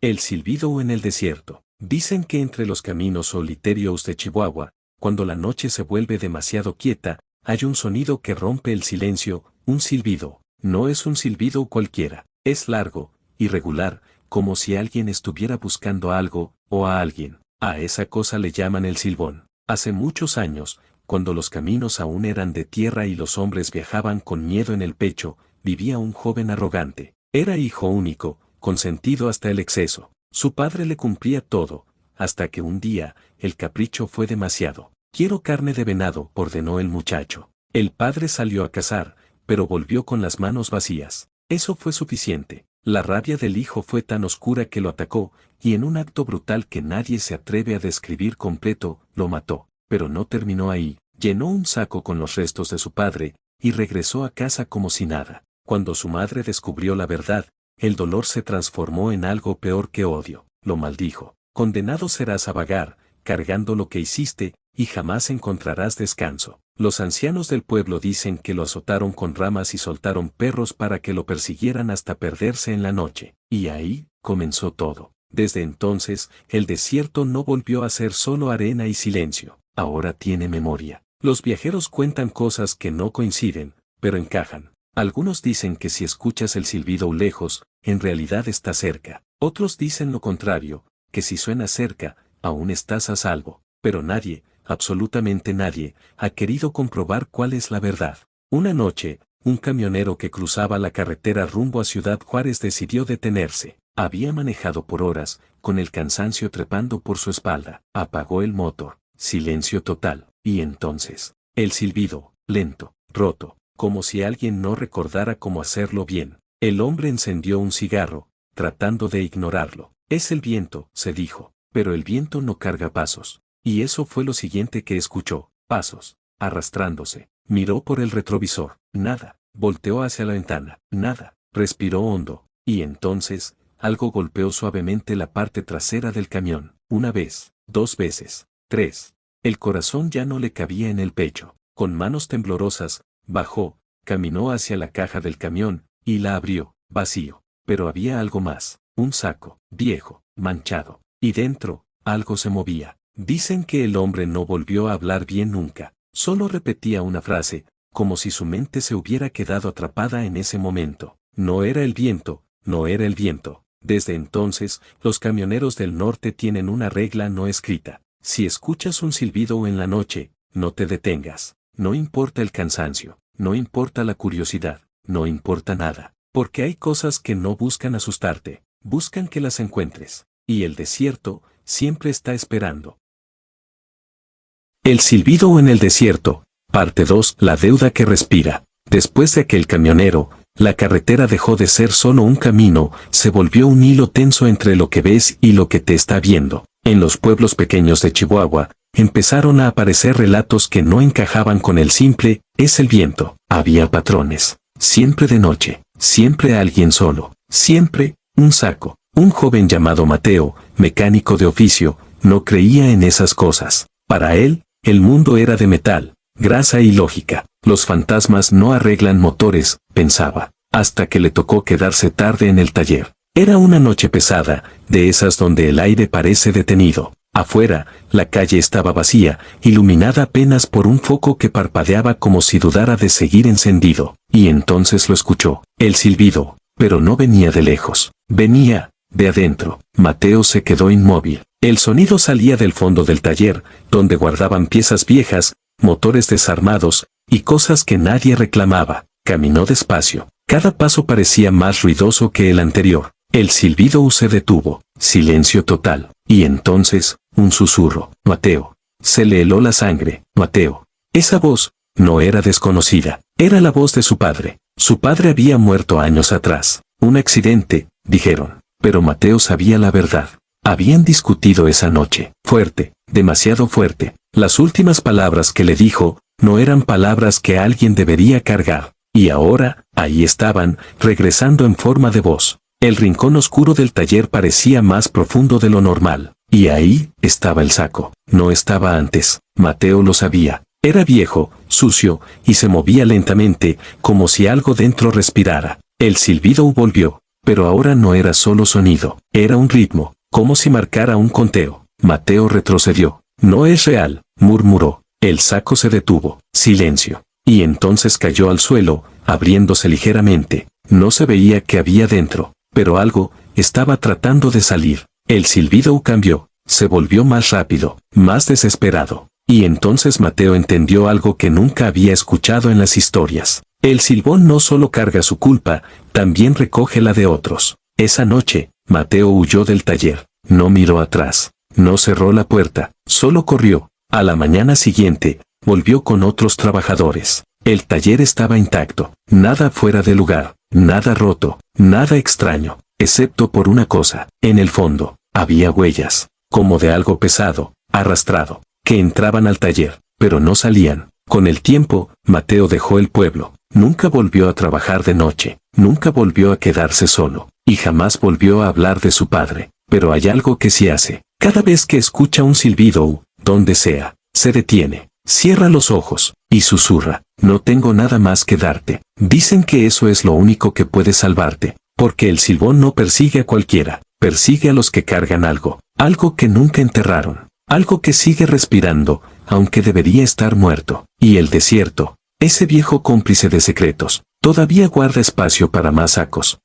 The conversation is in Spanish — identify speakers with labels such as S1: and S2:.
S1: El silbido en el desierto. Dicen que entre los caminos solitarios de Chihuahua, cuando la noche se vuelve demasiado quieta, hay un sonido que rompe el silencio, un silbido. No es un silbido cualquiera, es largo, irregular, como si alguien estuviera buscando algo, o a alguien. A esa cosa le llaman el silbón. Hace muchos años, cuando los caminos aún eran de tierra y los hombres viajaban con miedo en el pecho, vivía un joven arrogante. Era hijo único, consentido hasta el exceso. Su padre le cumplía todo, hasta que un día, el capricho fue demasiado. Quiero carne de venado, ordenó el muchacho. El padre salió a cazar, pero volvió con las manos vacías. Eso fue suficiente. La rabia del hijo fue tan oscura que lo atacó, y en un acto brutal que nadie se atreve a describir completo, lo mató. Pero no terminó ahí. Llenó un saco con los restos de su padre, y regresó a casa como si nada. Cuando su madre descubrió la verdad, el dolor se transformó en algo peor que odio. Lo maldijo. Condenado serás a vagar, cargando lo que hiciste, y jamás encontrarás descanso. Los ancianos del pueblo dicen que lo azotaron con ramas y soltaron perros para que lo persiguieran hasta perderse en la noche. Y ahí comenzó todo. Desde entonces, el desierto no volvió a ser solo arena y silencio. Ahora tiene memoria. Los viajeros cuentan cosas que no coinciden, pero encajan. Algunos dicen que si escuchas el silbido lejos, en realidad está cerca. Otros dicen lo contrario, que si suena cerca, aún estás a salvo. Pero nadie, absolutamente nadie, ha querido comprobar cuál es la verdad. Una noche, un camionero que cruzaba la carretera rumbo a Ciudad Juárez decidió detenerse. Había manejado por horas, con el cansancio trepando por su espalda. Apagó el motor. Silencio total. Y entonces, el silbido, lento, roto, como si alguien no recordara cómo hacerlo bien. El hombre encendió un cigarro, tratando de ignorarlo. Es el viento, se dijo, pero el viento no carga pasos. Y eso fue lo siguiente que escuchó, pasos, arrastrándose. Miró por el retrovisor, nada. Volteó hacia la ventana, nada. Respiró hondo, y entonces, algo golpeó suavemente la parte trasera del camión. Una vez, 2 veces, 3. El corazón ya no le cabía en el pecho. Con manos temblorosas, bajó, caminó hacia la caja del camión, y la abrió, vacío. Pero había algo más, un saco, viejo, manchado. Y dentro, algo se movía. Dicen que el hombre no volvió a hablar bien nunca. Solo repetía una frase, como si su mente se hubiera quedado atrapada en ese momento. No era el viento, no era el viento. Desde entonces, los camioneros del norte tienen una regla no escrita. Si escuchas un silbido en la noche, no te detengas. No importa el cansancio, no importa la curiosidad, no importa nada. Porque hay cosas que no buscan asustarte, buscan que las encuentres. Y el desierto siempre está esperando. El silbido en el desierto, parte 2, la deuda que respira. Después de aquel camionero, la carretera dejó de ser solo un camino, se volvió un hilo tenso entre lo que ves y lo que te está viendo. En los pueblos pequeños de Chihuahua, empezaron a aparecer relatos que no encajaban con el simple, es el viento. Había patrones. Siempre de noche, siempre alguien solo, siempre, un saco. Un joven llamado Mateo, mecánico de oficio, no creía en esas cosas. Para él, el mundo era de metal, grasa y lógica. Los fantasmas no arreglan motores, pensaba, hasta que le tocó quedarse tarde en el taller. Era una noche pesada, de esas donde el aire parece detenido. Afuera, la calle estaba vacía, iluminada apenas por un foco que parpadeaba como si dudara de seguir encendido. Y entonces lo escuchó, el silbido, pero no venía de lejos, venía de adentro. Mateo se quedó inmóvil. El sonido salía del fondo del taller, donde guardaban piezas viejas, motores desarmados, y cosas que nadie reclamaba. Caminó despacio. Cada paso parecía más ruidoso que el anterior. El silbido se detuvo. Silencio total. Y entonces, un susurro. Mateo. Se le heló la sangre. Mateo. Esa voz no era desconocida. Era la voz de su padre. Su padre había muerto años atrás. Un accidente, dijeron. Pero Mateo sabía la verdad. Habían discutido esa noche. Fuerte, demasiado fuerte. Las últimas palabras que le dijo, no eran palabras que alguien debería cargar. Y ahora, ahí estaban, regresando en forma de voz. El rincón oscuro del taller parecía más profundo de lo normal. Y ahí estaba el saco. No estaba antes. Mateo lo sabía. Era viejo, sucio, y se movía lentamente, como si algo dentro respirara. El silbido volvió, pero ahora no era solo sonido, era un ritmo, como si marcara un conteo. Mateo retrocedió. No es real, murmuró. El saco se detuvo. Silencio. Y entonces cayó al suelo, abriéndose ligeramente. No se veía qué había dentro, pero algo estaba tratando de salir. El silbido cambió, se volvió más rápido, más desesperado. Y entonces Mateo entendió algo que nunca había escuchado en las historias. El silbón no solo carga su culpa, también recoge la de otros. Esa noche, Mateo huyó del taller, no miró atrás, no cerró la puerta, solo corrió. A la mañana siguiente, volvió con otros trabajadores. El taller estaba intacto, nada fuera de lugar, nada roto, nada extraño, excepto por una cosa. En el fondo, había huellas, como de algo pesado, arrastrado, que entraban al taller, pero no salían. Con el tiempo, Mateo dejó el pueblo, nunca volvió a trabajar de noche, nunca volvió a quedarse solo, y jamás volvió a hablar de su padre. Pero hay algo que sí hace. Cada vez que escucha un silbido, donde sea, se detiene, cierra los ojos, y susurra, no tengo nada más que darte. Dicen que eso es lo único que puede salvarte, porque el silbón no persigue a cualquiera, persigue a los que cargan algo, algo que nunca enterraron, algo que sigue respirando, aunque debería estar muerto. Y el desierto, ese viejo cómplice de secretos, todavía guarda espacio para más sacos,